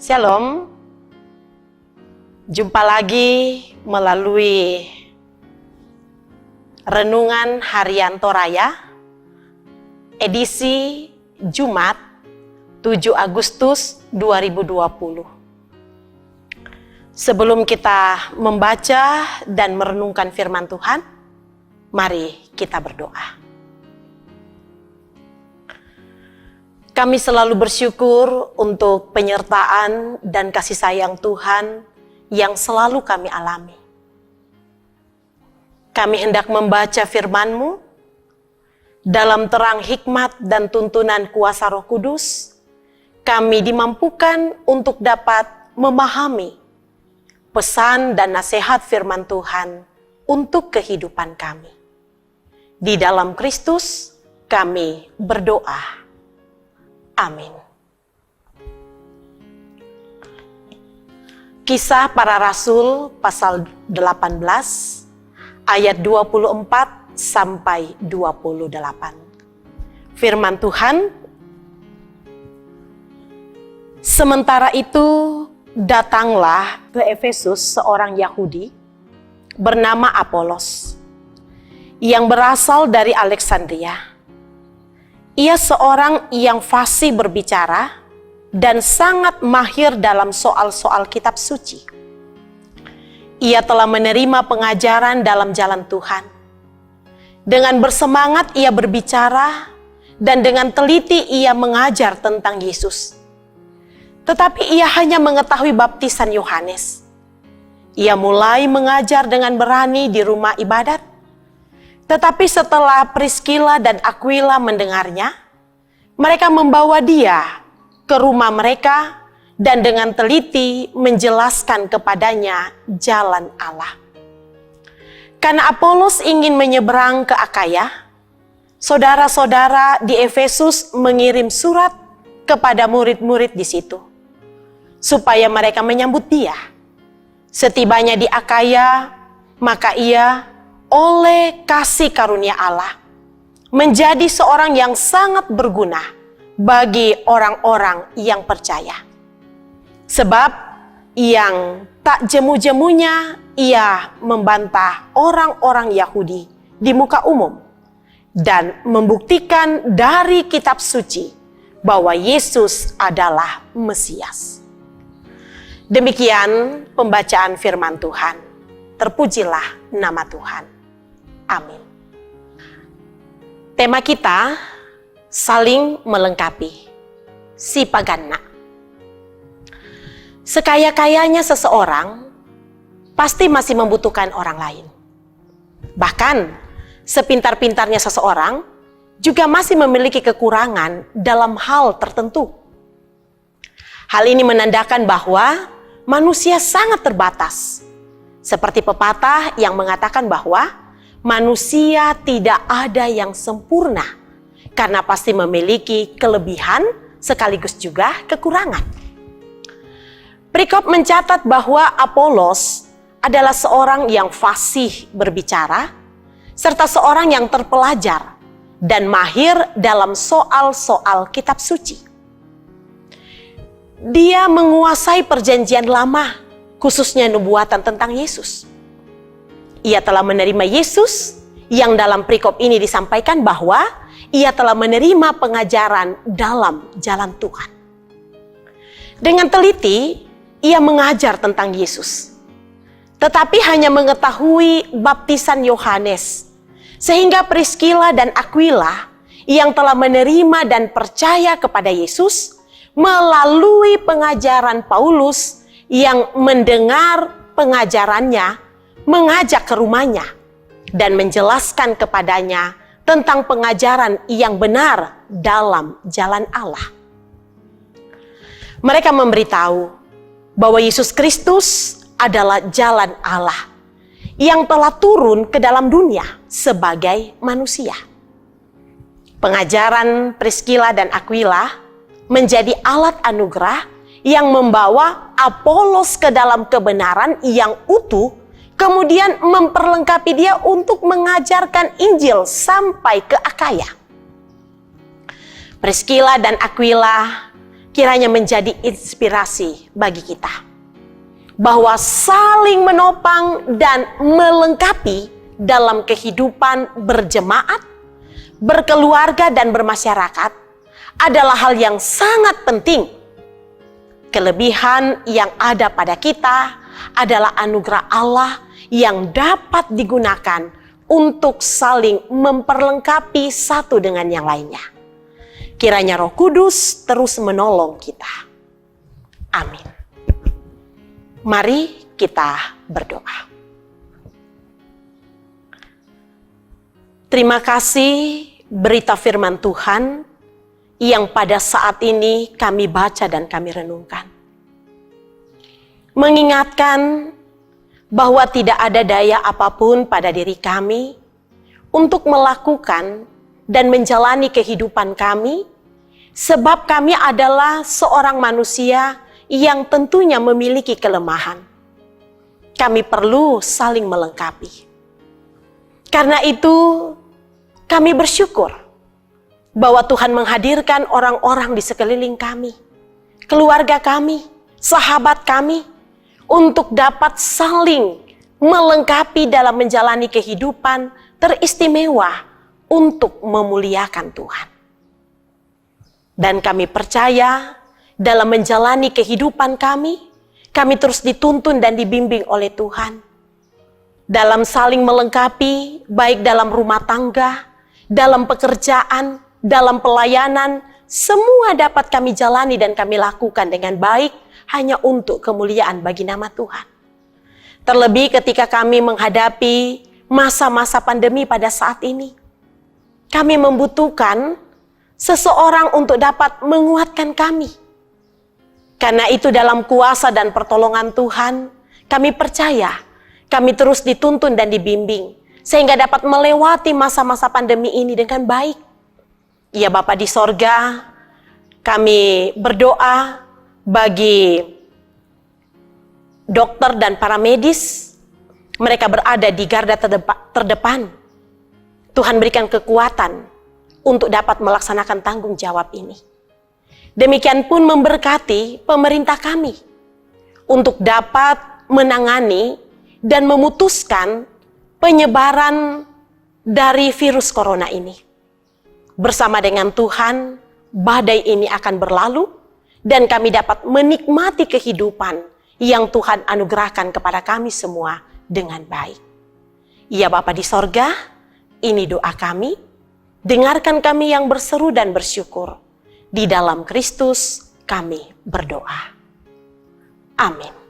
Shalom, jumpa lagi melalui Renungan Harian Toraya, edisi Jumat 7 Agustus 2020. Sebelum kita membaca dan merenungkan firman Tuhan, mari kita berdoa. Kami selalu bersyukur untuk penyertaan dan kasih sayang Tuhan yang selalu kami alami. Kami hendak membaca firman-Mu dalam terang hikmat dan tuntunan kuasa Roh Kudus. Kami dimampukan untuk dapat memahami pesan dan nasihat firman Tuhan untuk kehidupan kami. Di dalam Kristus kami berdoa. Amin. Kisah Para Rasul pasal 18 ayat 24 sampai 28. Firman Tuhan, sementara itu datanglah ke Efesus seorang Yahudi bernama Apolos yang berasal dari Alexandria. Ia seorang yang fasih berbicara dan sangat mahir dalam soal-soal kitab suci. Ia telah menerima pengajaran dalam jalan Tuhan. Dengan bersemangat ia berbicara dan dengan teliti ia mengajar tentang Yesus. Tetapi ia hanya mengetahui baptisan Yohanes. Ia mulai mengajar dengan berani di rumah ibadat. Tetapi setelah Priskila dan Aquila mendengarnya, mereka membawa dia ke rumah mereka dan dengan teliti menjelaskan kepadanya jalan Allah. Karena Apolos ingin menyeberang ke Akaya, saudara-saudara di Efesus mengirim surat kepada murid-murid di situ, supaya mereka menyambut dia. Setibanya di Akaya, maka ia oleh kasih karunia Allah menjadi seorang yang sangat berguna bagi orang-orang yang percaya. Sebab yang tak jemu-jemunya ia membantah orang-orang Yahudi di muka umum dan membuktikan dari kitab suci bahwa Yesus adalah Mesias. Demikian pembacaan firman Tuhan. Terpujilah nama Tuhan. Amin. Tema kita saling melengkapi. Si Pagana. Sekaya-kayanya seseorang pasti masih membutuhkan orang lain. Bahkan sepintar-pintarnya seseorang juga masih memiliki kekurangan dalam hal tertentu. Hal ini menandakan bahwa manusia sangat terbatas. Seperti pepatah yang mengatakan bahwa manusia tidak ada yang sempurna karena pasti memiliki kelebihan sekaligus juga kekurangan. Perikop mencatat bahwa Apolos adalah seorang yang fasih berbicara serta seorang yang terpelajar dan mahir dalam soal-soal kitab suci. Dia menguasai perjanjian lama, khususnya nubuatan tentang Yesus. Ia telah menerima Yesus yang dalam perikop ini disampaikan bahwa ia telah menerima pengajaran dalam jalan Tuhan. Dengan teliti, ia mengajar tentang Yesus. Tetapi hanya mengetahui baptisan Yohanes, sehingga Priskila dan Aquila yang telah menerima dan percaya kepada Yesus melalui pengajaran Paulus yang mendengar pengajarannya, mengajak ke rumahnya dan menjelaskan kepadanya tentang pengajaran yang benar dalam jalan Allah. Mereka memberitahu bahwa Yesus Kristus adalah jalan Allah yang telah turun ke dalam dunia sebagai manusia. Pengajaran Priskila dan Aquila menjadi alat anugerah yang membawa Apolos ke dalam kebenaran yang utuh, kemudian memperlengkapi dia untuk mengajarkan Injil sampai ke Akaya. Priskila dan Aquila kiranya menjadi inspirasi bagi kita. Bahwa saling menopang dan melengkapi dalam kehidupan berjemaat, berkeluarga dan bermasyarakat adalah hal yang sangat penting. Kelebihan yang ada pada kita adalah anugerah Allah yang dapat digunakan untuk saling memperlengkapi satu dengan yang lainnya. Kiranya Roh Kudus terus menolong kita. Amin. Mari kita berdoa. Terima kasih berita firman Tuhan yang pada saat ini kami baca dan kami renungkan. Mengingatkan bahwa tidak ada daya apapun pada diri kami untuk melakukan dan menjalani kehidupan kami, sebab kami adalah seorang manusia yang tentunya memiliki kelemahan. Kami perlu saling melengkapi. Karena itu, kami bersyukur bahwa Tuhan menghadirkan orang-orang di sekeliling kami, keluarga kami, sahabat kami, untuk dapat saling melengkapi dalam menjalani kehidupan teristimewa untuk memuliakan Tuhan. Dan kami percaya dalam menjalani kehidupan kami terus dituntun dan dibimbing oleh Tuhan. Dalam saling melengkapi, baik dalam rumah tangga, dalam pekerjaan, dalam pelayanan, semua dapat kami jalani dan kami lakukan dengan baik, hanya untuk kemuliaan bagi nama Tuhan. Terlebih ketika kami menghadapi masa-masa pandemi pada saat ini, kami membutuhkan seseorang untuk dapat menguatkan kami. Karena itu dalam kuasa dan pertolongan Tuhan, kami percaya kami terus dituntun dan dibimbing, sehingga dapat melewati masa-masa pandemi ini dengan baik. Ya Bapa di sorga, kami berdoa bagi dokter dan para medis, mereka berada di garda terdepan. Tuhan berikan kekuatan untuk dapat melaksanakan tanggung jawab ini. Demikian pun memberkati pemerintah kami untuk dapat menangani dan memutuskan penyebaran dari virus corona ini. Bersama dengan Tuhan, badai ini akan berlalu dan kami dapat menikmati kehidupan yang Tuhan anugerahkan kepada kami semua dengan baik. Ya Bapa di sorga, ini doa kami. Dengarkan kami yang berseru dan bersyukur. Di dalam Kristus kami berdoa. Amin.